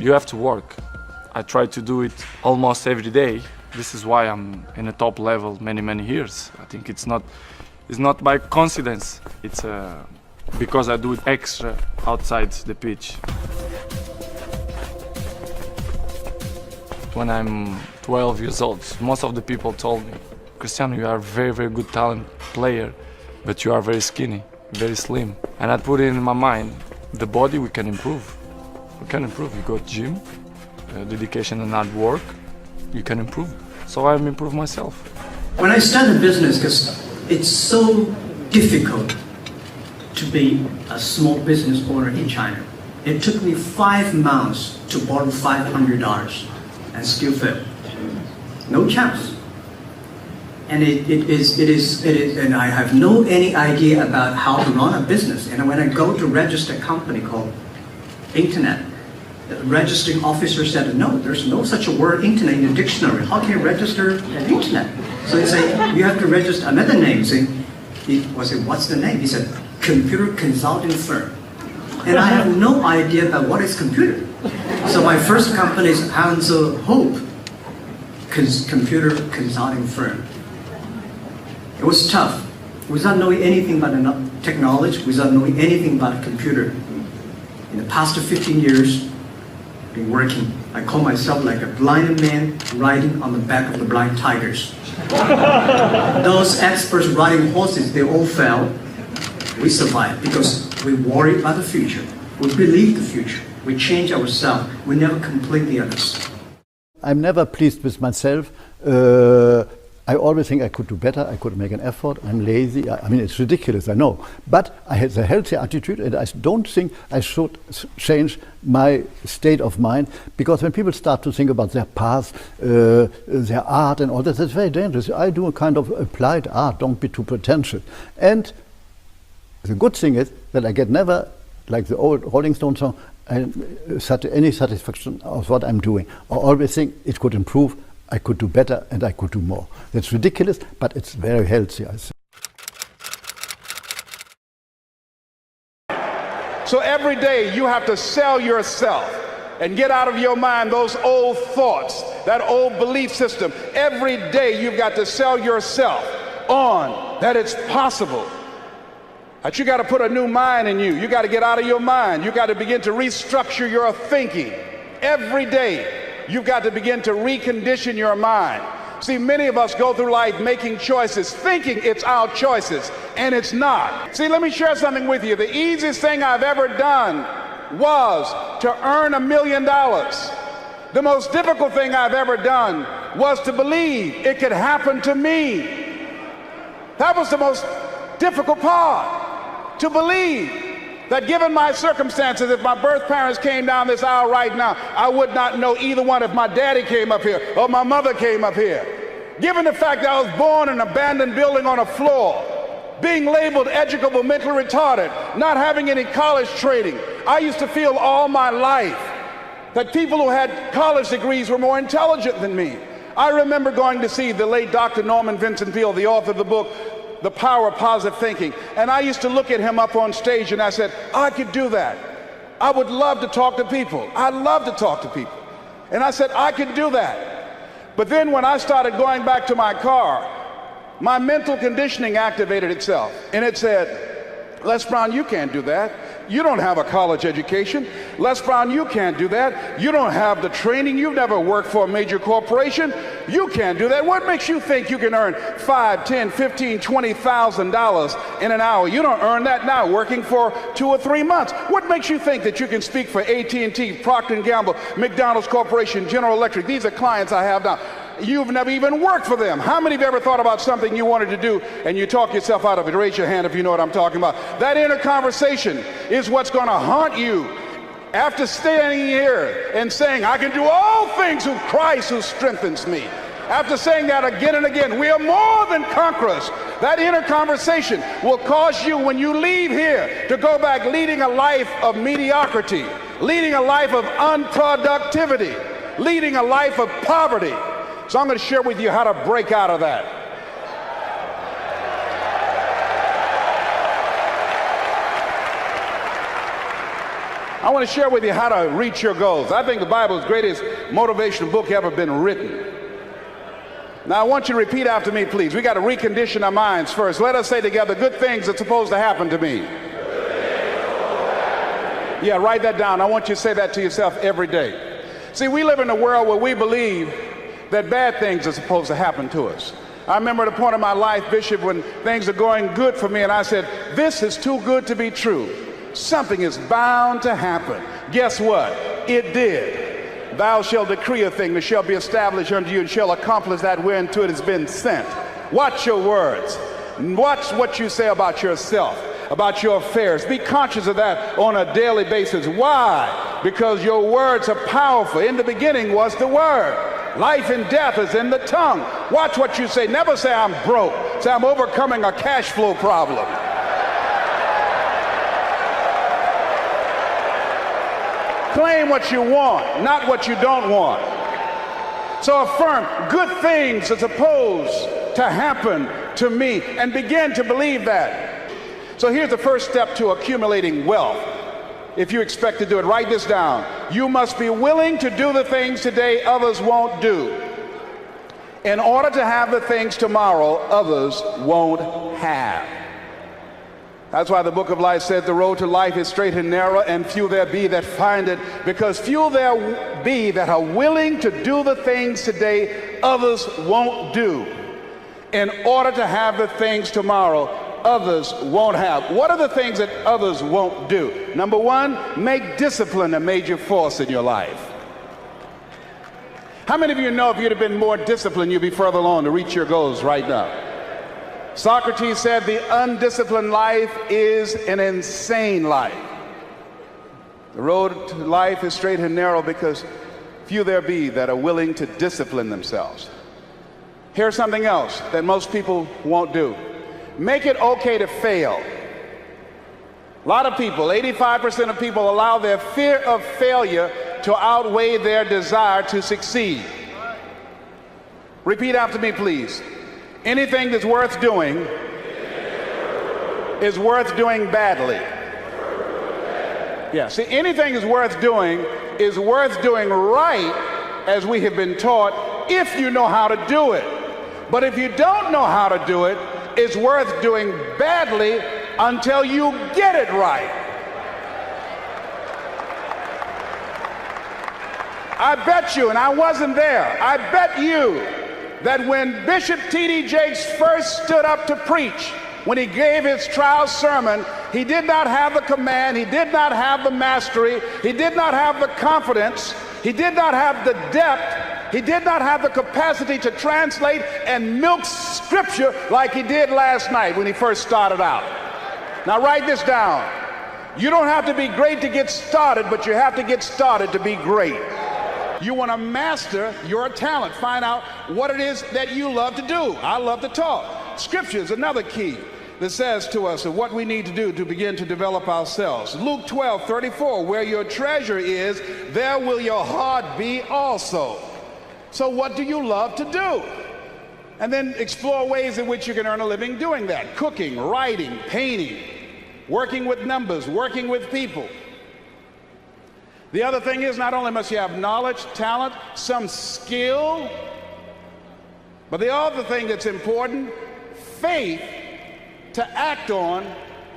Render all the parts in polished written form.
You have to work. I try to do it almost every day. This is why I'm in a top level many years. I think it's not by coincidence. It's because I do it extra outside the pitch. When I'm 12 years old, most of the people told me, Cristiano, you are a very good talent player, but you are very skinny, very slim. And I put it in my mind, the body we can improve. We can improve. You go to gym, dedication and hard work, you can improve. So I improve myself. When I started business, because it's so difficult to be a small business owner in China. It took me 5 months to borrow $500 and still failed. No chance. And it is, and I have no any idea about how to run a business. And when I go to register a company called Internet, the registering officer said, no, there's no such a word internet in the dictionary. How can you register an internet? So he said, you have to register another name. So I said, what's the name? He said, computer consulting firm. And I have no idea about what is computer. So my first company is Hansel Hope, computer consulting firm. It was tough, without knowing anything about technology, without knowing anything about computer. In the past 15 years, I've been working. I call myself like a blind man riding on the back of the blind tigers. Those experts riding horses, they all fell. We survived because we worry about the future. We believe the future. We change ourselves. We never completely understand. I'm never pleased with myself. I always think I could do better, I could make an effort, I'm lazy. I mean, it's ridiculous, I know. But I have a healthy attitude and I don't think I should change my state of mind, because when people start to think about their past, their art and all that, that's very dangerous. I do a kind of applied art, don't be too pretentious. And the good thing is that I get never, like the old Rolling Stone song, any satisfaction of what I'm doing. I always think it could improve, I could do better and I could do more. That's ridiculous, but it's very healthy, I think. So every day you have to sell yourself and get out of your mind those old thoughts, that old belief system. Every day you've got to sell yourself on that it's possible. That you got to put a new mind in you. You got to get out of your mind. You got to begin to restructure your thinking. Every day you've got to begin to recondition your mind. See, many of us go through life making choices, thinking it's our choices, and it's not. See, let me share something with you. The easiest thing I've ever done was to earn $1 million. The most difficult thing I've ever done was to believe it could happen to me. That was the most difficult part, to believe that given my circumstances, if my birth parents came down this aisle right now, I would not know either one if my daddy came up here or my mother came up here. Given the fact that I was born in an abandoned building on a floor, being labeled educable, mentally retarded, not having any college training, I used to feel all my life that people who had college degrees were more intelligent than me. I remember going to see the late Dr. Norman Vincent Peale, the author of the book, The Power of Positive Thinking. And I used to look at him up on stage and I said, I could do that. I would love to talk to people. I love to talk to people. And I said, I could do that. But then when I started going back to my car, my mental conditioning activated itself. And it said, Les Brown, you can't do that. You don't have a college education. Les Brown, you can't do that. You don't have the training. You've never worked for a major corporation. You can't do that. What makes you think you can earn $5, $10, $15, $20,000 in an hour? You don't earn that now working for 2 or 3 months. What makes you think that you can speak for AT&T, Procter & Gamble, McDonald's Corporation, General Electric? These are clients I have now. You've never even worked for them. How many of you ever thought about something you wanted to do and you talk yourself out of it? Raise your hand if you know what I'm talking about. That inner conversation is what's going to haunt you after standing here and saying, I can do all things through Christ who strengthens me. After saying that again and again, we are more than conquerors. That inner conversation will cause you, when you leave here, to go back leading a life of mediocrity, leading a life of unproductivity, leading a life of poverty. So I'm going to share with you how to break out of that. I want to share with you how to reach your goals. I think the Bible is the greatest motivational book ever been written. Now I want you to repeat after me, please. We got to recondition our minds first. Let us say together, good things are supposed to happen to me. Yeah, write that down. I want you to say that to yourself every day. See, we live in a world where we believe that bad things are supposed to happen to us. I remember at a point in my life, Bishop, when things are going good for me, and I said, this is too good to be true. Something is bound to happen. Guess what? It did. Thou shalt decree a thing that shall be established unto you and shall accomplish that whereunto it has been sent. Watch your words. Watch what you say about yourself, about your affairs. Be conscious of that on a daily basis. Why? Because your words are powerful. In the beginning was the Word. Life and death is in the tongue. Watch what you say. Never say I'm broke. Say I'm overcoming a cash flow problem. Claim what you want, not what you don't want. So affirm, good things are supposed to happen to me, and begin to believe that. So here's the first step to accumulating wealth. If you expect to do it, write this down. You must be willing to do the things today others won't do, in order to have the things tomorrow others won't have. That's why the book of life says the road to life is straight and narrow, and few there be that find it, because few there be that are willing to do the things today others won't do, in order to have the things tomorrow others won't have. What are the things that others won't do? Number one, make discipline a major force in your life. How many of you know if you'd have been more disciplined, you'd be further along to reach your goals right now? Socrates said the undisciplined life is an insane life. The road to life is straight and narrow, because few there be that are willing to discipline themselves. Here's something else that most people won't do. Make it okay to fail. A lot of people, 85% of people, allow their fear of failure to outweigh their desire to succeed. Repeat after me, please. Anything that's worth doing is worth doing badly. Yeah, see, anything is worth doing right, as we have been taught, if you know how to do it. But if you don't know how to do it, it's worth doing badly until you get it right. I bet you, and I wasn't there, I bet you that when Bishop T.D. Jakes first stood up to preach, when he gave his trial sermon, he did not have the command, he did not have the mastery, he did not have the confidence, he did not have the depth, he did not have the capacity to translate and milk scripture like he did last night when he first started out. Now write this down. You don't have to be great to get started, but you have to get started to be great. You want to master your talent. Find out what it is that you love to do. I love to talk. Scripture is another key that says to us of what we need to do to begin to develop ourselves. Luke 12:34, where your treasure is, there will your heart be also. So what do you love to do? And then explore ways in which you can earn a living doing that. Cooking, writing, painting, working with numbers, working with people. The other thing is, not only must you have knowledge, talent, some skill, but the other thing that's important, faith to act on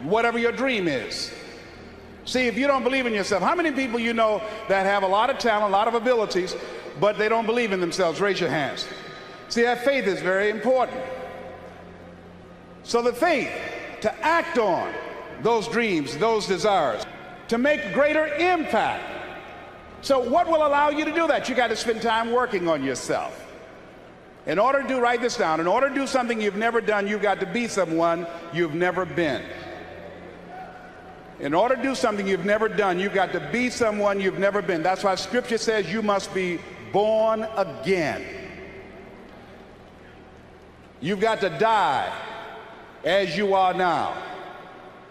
whatever your dream is. See, if you don't believe in yourself, how many people you know that have a lot of talent, a lot of abilities, but they don't believe in themselves? Raise your hands. See, that faith is very important. So the faith to act on those dreams, those desires, to make greater impact. So what will allow you to do that? You got to spend time working on yourself. In order to do, write this down, in order to do something you've never done, you've got to be someone you've never been. In order to do something you've never done, you've got to be someone you've never been. That's why Scripture says you must be born again. You've got to die as you are now.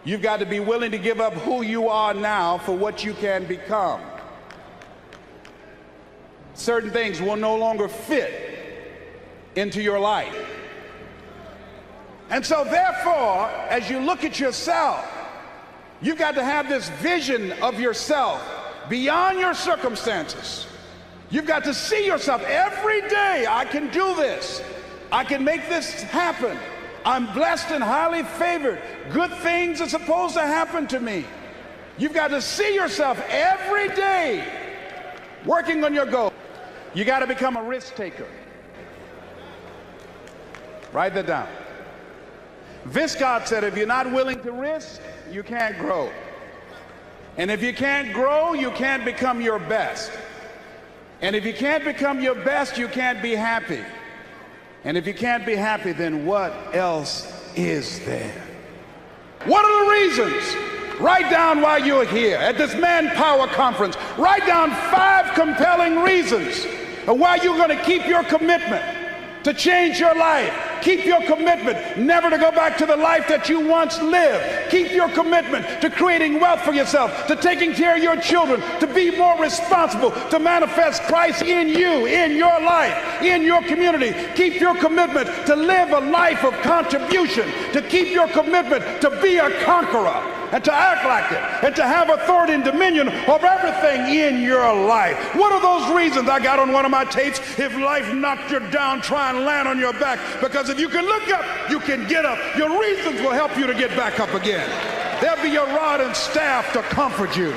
You've got to be willing to give up who you are now for what you can become. Certain things will no longer fit into your life. And so therefore, as you look at yourself, You've got to have this vision of yourself beyond your circumstances. You've got to see yourself every day. I can do this. I can make this happen. I'm blessed and highly favored. Good things are supposed to happen to me. You've got to see yourself every day working on your goal. You got to become a risk taker. Write that down. Viscott said, if you're not willing to risk, you can't grow. And if you can't grow, you can't become your best. And if you can't become your best, you can't be happy. And if you can't be happy, then what else is there? What are the reasons? Write down while you're here at this Manpower Conference. Write down 5 compelling reasons of why you're going to keep your commitment to change your life. Keep your commitment never to go back to the life that you once lived. Keep your commitment to creating wealth for yourself, to taking care of your children, to be more responsible, to manifest Christ in you, in your life, in your community. Keep your commitment to live a life of contribution, to keep your commitment to be a conqueror, and to act like it, and to have authority and dominion over everything in your life. What are those reasons? I got on one of my tapes, if life knocked you down, try and land on your back, because if you can look up, you can get up. Your reasons will help you to get back up again. They'll be your rod and staff to comfort you.